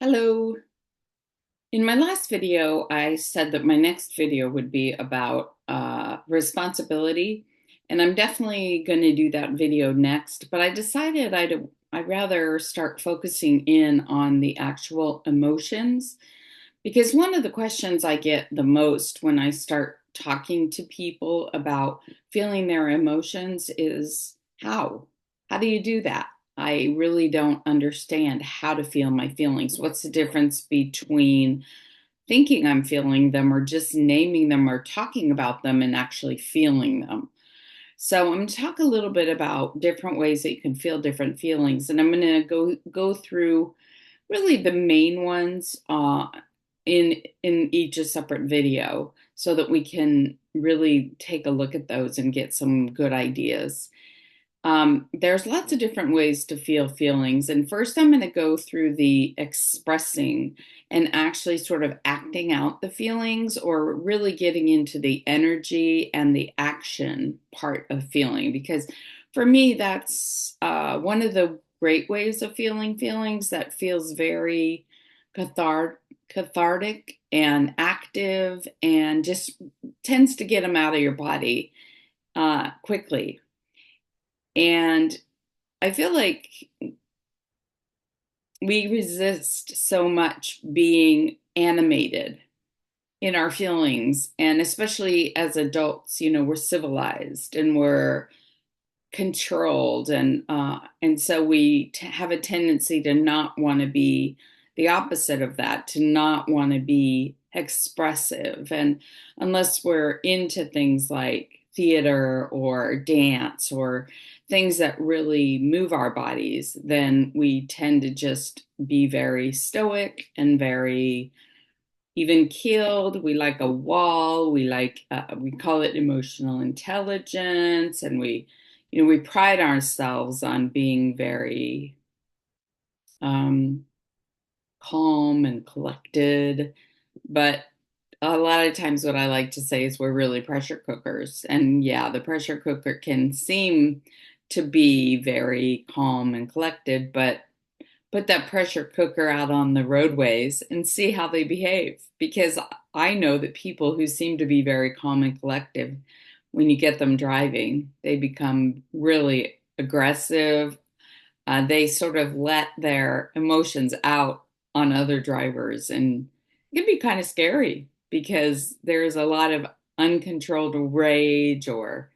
Hello. In my last video, I said that my next video would be about responsibility, and I'm definitely going to do that video next, but I decided I'd rather start focusing in on the actual emotions because one of the questions I get the most when I start talking to people about feeling their emotions is how? How do you do that? I really don't understand how to feel my feelings. What's the difference between thinking I'm feeling them or just naming them or talking about them and actually feeling them? So I'm going to talk a little bit about different ways that you can feel different feelings, and I'm going to go through really the main ones in each a separate video so that we can really take a look at those and get some good ideas. There's lots of different ways to feel feelings. And first, I'm going to go through the expressing and actually sort of acting out the feelings or really getting into the energy and the action part of feeling. Because for me, that's one of the great ways of feeling feelings that feels very cathartic and active and just tends to get them out of your body quickly. And I feel like we resist so much being animated in our feelings. And especially as adults, we're civilized and we're controlled. And so we have a tendency to not want to be the opposite of that, to not want to be expressive. And unless we're into things like theater or dance or things that really move our bodies, then we tend to just be very stoic and very even keeled. We like a wall. We call it emotional intelligence, and we pride ourselves on being very um, calm and collected. But a lot of times, what I like to say is we're really pressure cookers. And yeah, the pressure cooker can seem to be very calm and collected, but put that pressure cooker out on the roadways and see how they behave. Because I know that people who seem to be very calm and collective, when you get them driving, they become really aggressive. They sort of let their emotions out on other drivers, and it can be kind of scary because there's a lot of uncontrolled rage or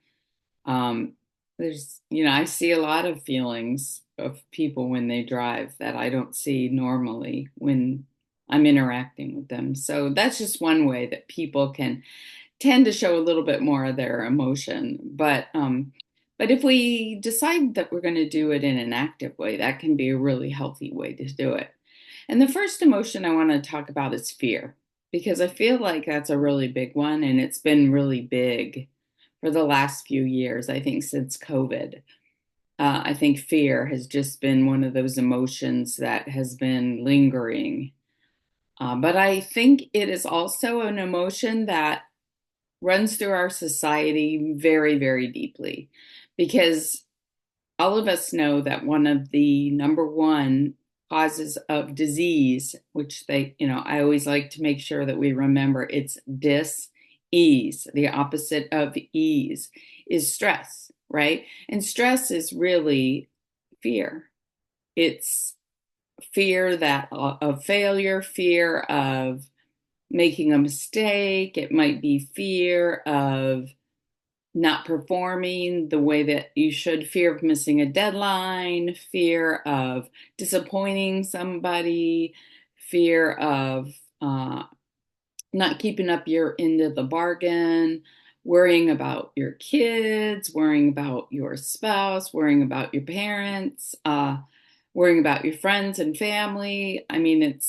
um, I see a lot of feelings of people when they drive that I don't see normally when I'm interacting with them. So that's just one way that people can tend to show a little bit more of their emotion. But if we decide that we're going to do it in an active way, that can be a really healthy way to do it. And the first emotion I want to talk about is fear, because I feel like that's a really big one, and it's been really big for the last few years, I think since COVID. I think fear has just been one of those emotions that has been lingering. But I think it is also an emotion that runs through our society very, very deeply because all of us know that one of the number one causes of disease, which I always like to make sure that we remember it's dis-ease. The opposite of ease is stress, right? And stress is really fear. It's fear that of failure, fear of making a mistake. It might be fear of not performing the way that you should, fear of missing a deadline, fear of disappointing somebody, fear of not keeping up your end of the bargain, worrying about your kids, worrying about your spouse, worrying about your parents, worrying about your friends and family. I mean,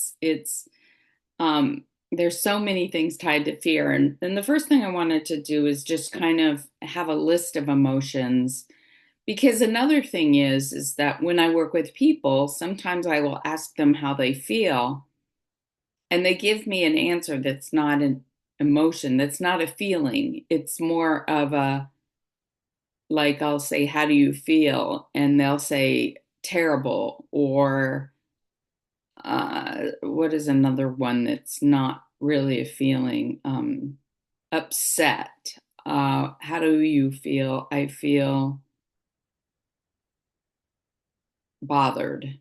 um, there's so many things tied to fear. And then the first thing I wanted to do is just kind of have a list of emotions. Because another thing is that when I work with people, sometimes I will ask them how they feel, and they give me an answer that's not an emotion, that's not a feeling. It's more of like I'll say, how do you feel? And they'll say terrible or What is another one that's not really a feeling? Upset. How do you feel? I feel bothered.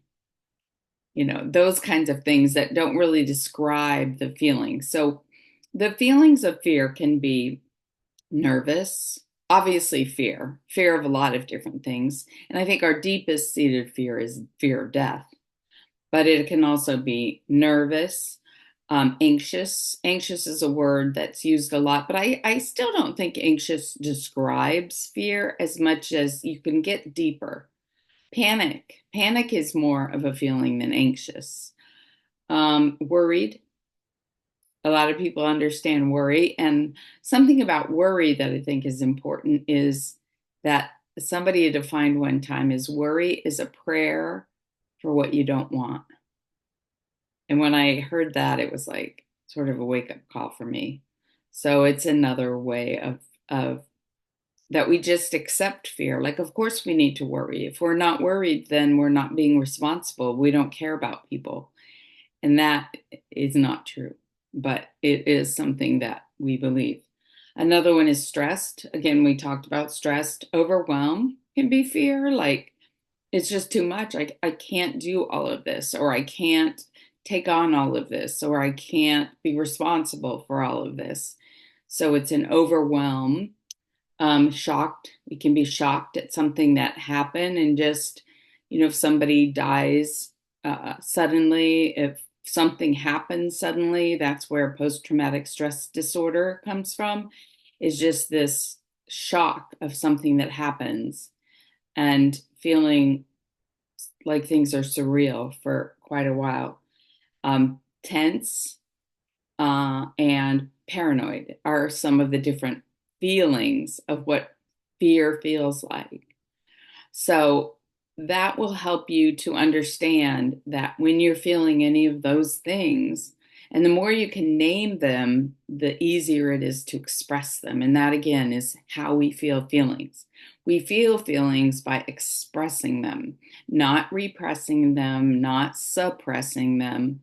Those kinds of things that don't really describe the feelings. So the feelings of fear can be nervous, obviously fear of a lot of different things. And I think our deepest seated fear is fear of death, but it can also be nervous, anxious. Anxious is a word that's used a lot, but I still don't think anxious describes fear as much as you can get deeper. Panic is more of a feeling than anxious. Worried. A lot of people understand worry. And something about worry that I think is important is that somebody defined one time is worry is a prayer for what you don't want. And when I heard that, it was like sort of a wake up call for me. So it's another way of that we just accept fear. Like, of course, we need to worry. If we're not worried, then we're not being responsible. We don't care about people. And that is not true, but it is something that we believe. Another one is stressed. Again, we talked about stressed. Overwhelm can be fear, like it's just too much. I can't do all of this, or I can't take on all of this, or I can't be responsible for all of this. So it's an overwhelm. Shocked. We can be shocked at something that happened, and just, if somebody dies suddenly, if something happens suddenly, that's where post-traumatic stress disorder comes from, is just this shock of something that happens and feeling like things are surreal for quite a while. Tense and paranoid are some of the different feelings of what fear feels like. So that will help you to understand that when you're feeling any of those things, and the more you can name them, the easier it is to express them. And that, again, is how we feel feelings. We feel feelings by expressing them, not repressing them, not suppressing them,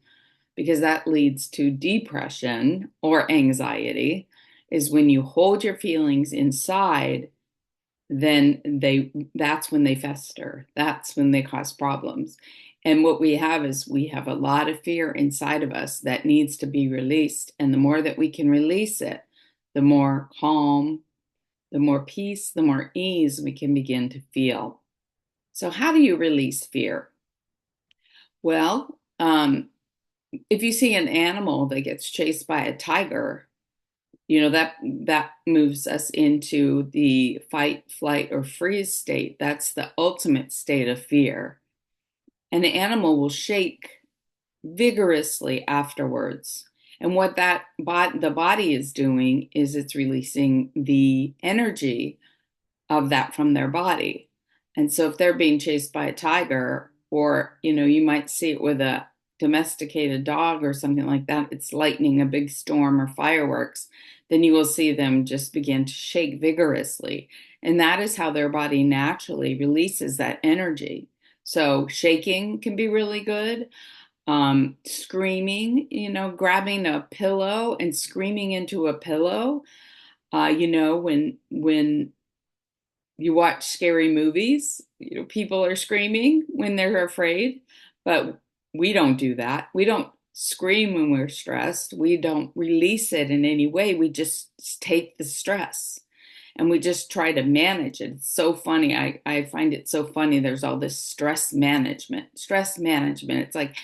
because that leads to depression or anxiety. Is when you hold your feelings inside, then that's when they fester. That's when they cause problems. And what we have is we have a lot of fear inside of us that needs to be released. And the more that we can release it, the more calm, the more peace, the more ease we can begin to feel. So how do you release fear? Well, if you see an animal that gets chased by a tiger, that moves us into the fight, flight, or freeze state. That's the ultimate state of fear. And the animal will shake vigorously afterwards. And what the body is doing is it's releasing the energy of that from their body. And so if they're being chased by a tiger, or you might see it with a domesticated dog or something like that, it's lightning, a big storm, or fireworks, then you will see them just begin to shake vigorously. And that is how their body naturally releases that energy. So shaking can be really good. Screaming, grabbing a pillow and screaming into a pillow. When you watch scary movies, people are screaming when they're afraid, but we don't do that. We don't scream when we're stressed. We don't release it in any way. We just take the stress and we just try to manage it. It's so funny. I find it so funny. There's all this stress management. Stress management. It's like,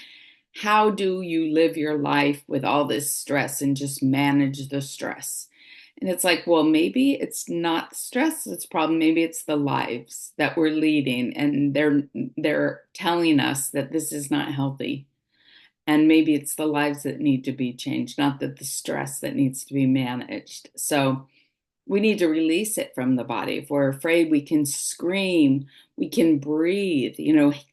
how do you live your life with all this stress and just manage the stress? And it's like, well, maybe it's not stress that's the problem. Maybe it's the lives that we're leading, and they're telling us that this is not healthy. And maybe it's the lives that need to be changed, not that the stress that needs to be managed. So we need to release it from the body. If we're afraid, we can scream, we can breathe,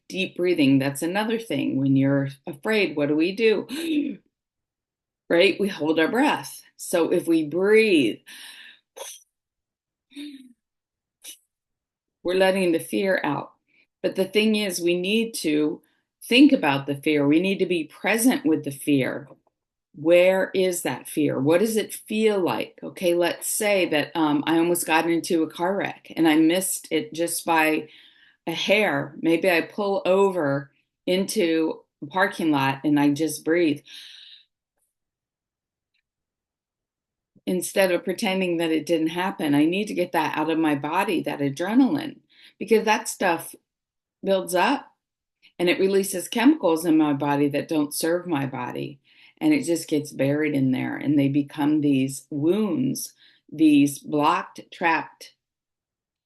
deep breathing. That's another thing. When you're afraid, what do? Right? We hold our breath. So if we breathe, we're letting the fear out. But the thing is, we need to think about the fear. We need to be present with the fear. Where is that fear? What does it feel like? Okay, let's say that I almost got into a car wreck and I missed it just by a hair. Maybe I pull over into a parking lot and I just breathe instead of pretending that it didn't happen. I need to get that out of my body, that adrenaline, because that stuff builds up and it releases chemicals in my body that don't serve my body. And it just gets buried in there and they become these wounds, these blocked, trapped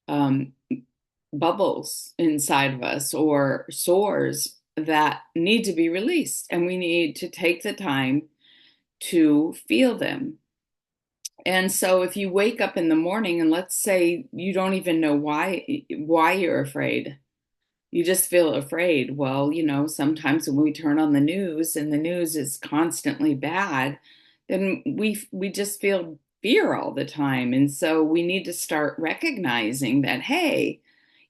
um, bubbles inside of us or sores that need to be released. And we need to take the time to feel them. And so if you wake up in the morning and let's say you don't even know why you're afraid, you just feel afraid. Well, sometimes when we turn on the news and the news is constantly bad, then we just feel fear all the time. And so we need to start recognizing that, hey,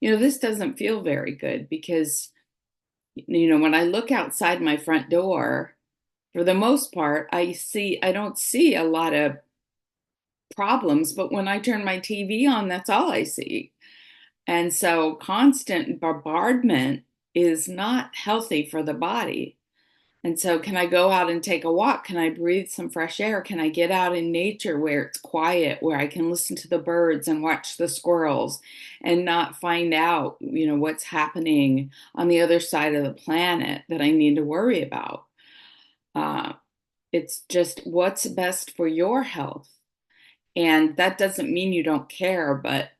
this doesn't feel very good because, when I look outside my front door, for the most part, I don't see a lot of problems, but when I turn my TV on, that's all I see. And so constant bombardment is not healthy for the body. And so, can I go out and take a walk? Can I breathe some fresh air? Can I get out in nature where it's quiet, where I can listen to the birds and watch the squirrels and not find out, what's happening on the other side of the planet that I need to worry about? Uh, it's just what's best for your health. And that doesn't mean you don't care, but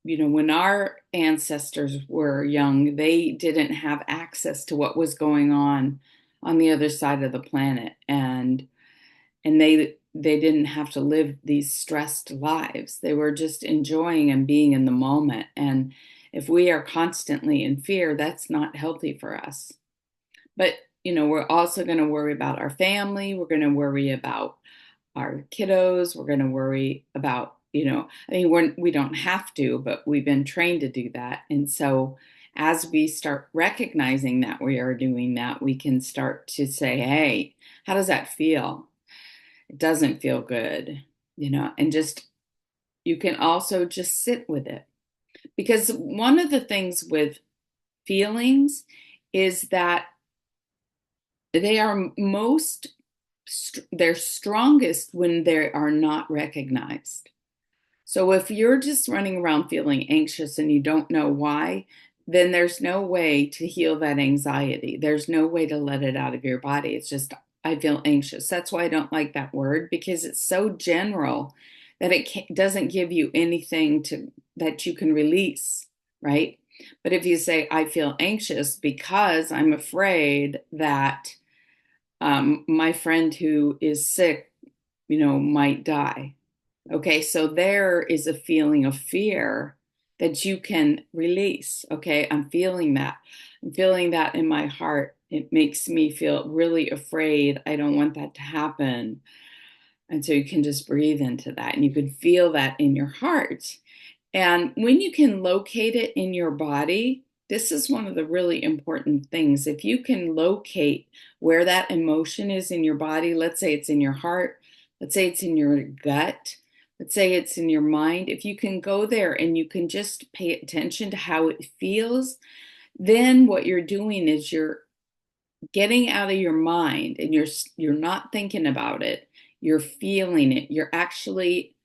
when our ancestors were young, they didn't have access to what was going on the other side of the planet, and they didn't have to live these stressed lives. They were just enjoying and being in the moment. And if we are constantly in fear, that's not healthy for us. But we're also going to worry about our family. We're going to worry about our kiddos. We're going to worry about, I mean, we don't have to, but we've been trained to do that. And so as we start recognizing that we are doing that, we can start to say, hey, how does that feel? It doesn't feel good, and just, you can also just sit with it. Because one of the things with feelings is that they are they're strongest when they are not recognized. So if you're just running around feeling anxious and you don't know why, then there's no way to heal that anxiety. There's no way to let it out of your body. It's just, I feel anxious. That's why I don't like that word, because it's so general that doesn't give you anything that you can release, right? But if you say, I feel anxious because I'm afraid that my friend who is sick, might die. Okay, so there is a feeling of fear that you can release. Okay, I'm feeling that. I'm feeling that in my heart. It makes me feel really afraid. I don't want that to happen. And so you can just breathe into that and you can feel that in your heart. And when you can locate it in your body, this is one of the really important things. If you can locate where that emotion is in your body, let's say it's in your heart, let's say it's in your gut, let's say it's in your mind, if you can go there and you can just pay attention to how it feels, then what you're doing is you're getting out of your mind and you're not thinking about it. You're feeling it. You're actually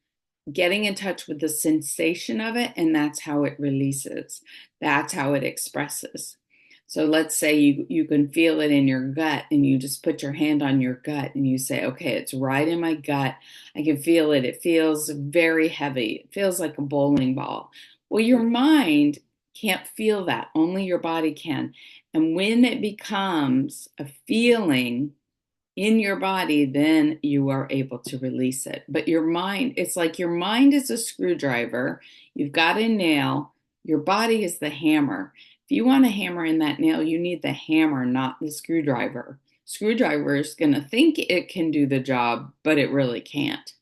getting in touch with the sensation of it, and that's how it releases. That's how it expresses. So let's say you can feel it in your gut and you just put your hand on your gut and you say, okay, it's right in my gut. I can feel it. It feels very heavy. It feels like a bowling ball. Well, your mind can't feel that. Only your body can. And when it becomes a feeling in your body, then you are able to release it. But your mind, it's like your mind is a screwdriver. You've got a nail. Your body is the hammer. If you want to hammer in that nail, you need the hammer, not the screwdriver. Screwdriver is going to think it can do the job, but it really can't.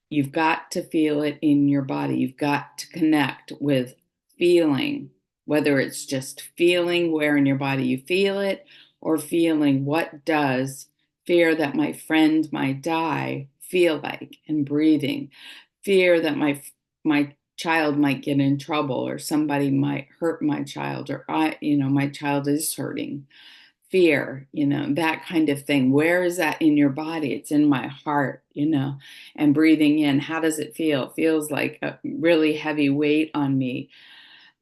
You've got to feel it in your body. You've got to connect with feeling. whether it's just feeling where in your body you feel it, or feeling what does fear that my friend might die feel like, and breathing, fear that my child might get in trouble, or somebody might hurt my child, or my child is hurting, fear, that kind of thing. Where is that in your body? It's in my heart, and breathing in. How does it feel? It feels like a really heavy weight on me.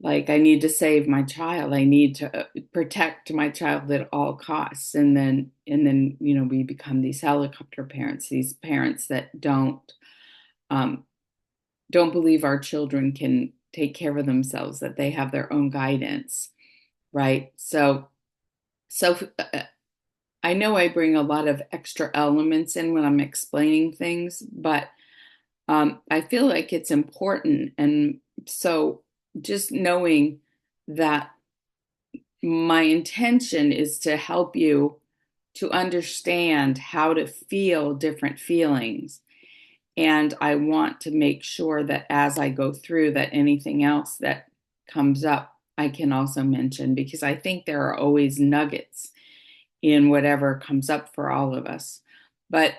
Like I need to save my child. I need to protect my child at all costs. And then, we become these helicopter parents, these parents that um, don't believe our children can take care of themselves, that they have their own guidance, right? So I know I bring a lot of extra elements in when I'm explaining things, but I feel like it's important. And so just knowing that my intention is to help you to understand how to feel different feelings. And I want to make sure that as I go through that anything else that comes up, I can also mention, because I think there are always nuggets in whatever comes up for all of us. But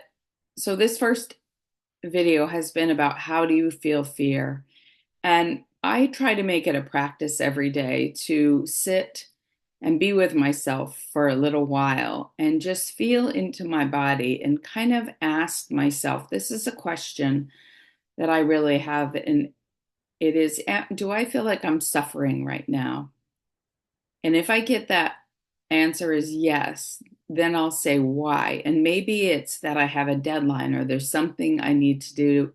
so this first video has been about how do you feel fear? And I try to make it a practice every day to sit and be with myself for a little while and just feel into my body and kind of ask myself, this is a question that I really have. And it is, do I feel like I'm suffering right now? And if I get that answer is yes, then I'll say why. And maybe it's that I have a deadline or there's something I need to do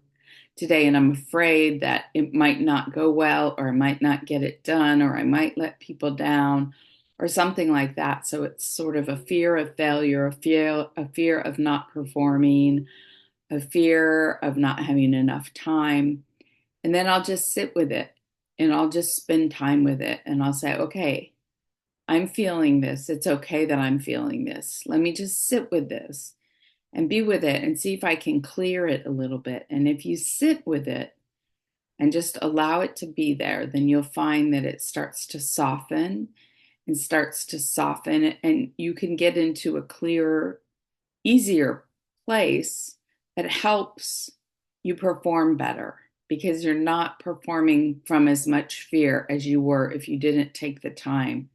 today and I'm afraid that it might not go well, or I might not get it done, or I might let people down, or something like that. So it's sort of a fear of failure, a fear of not performing, a fear of not having enough time. And then I'll just sit with it and I'll just spend time with it and I'll say, okay, I'm feeling this. It's okay that I'm feeling this. Let me just sit with this and be with it and see if I can clear it a little bit. And if you sit with it and just allow it to be there, then you'll find that it starts to soften and starts to soften, and you can get into a clearer, easier place that helps you perform better, because you're not performing from as much fear as you were if you didn't take the time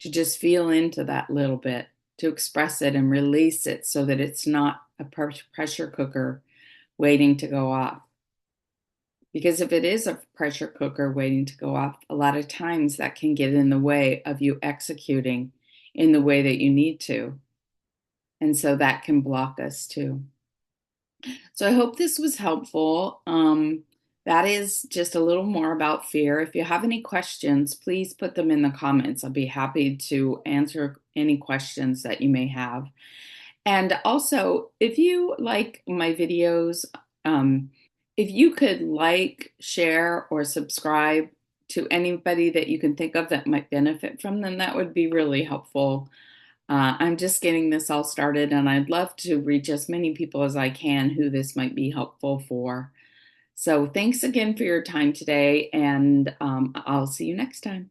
to just feel into that little bit, to express it and release it so that it's not a pressure cooker waiting to go off. Because if it is a pressure cooker waiting to go off, a lot of times that can get in the way of you executing in the way that you need to. And so that can block us too. So I hope this was helpful. That is just a little more about fear. If you have any questions, please put them in the comments. I'll be happy to answer any questions that you may have. And also, if you like my videos, if you could like, share, or subscribe to anybody that you can think of that might benefit from them, that would be really helpful. I'm just getting this all started, and I'd love to reach as many people as I can who this might be helpful for. So thanks again for your time today, and I'll see you next time.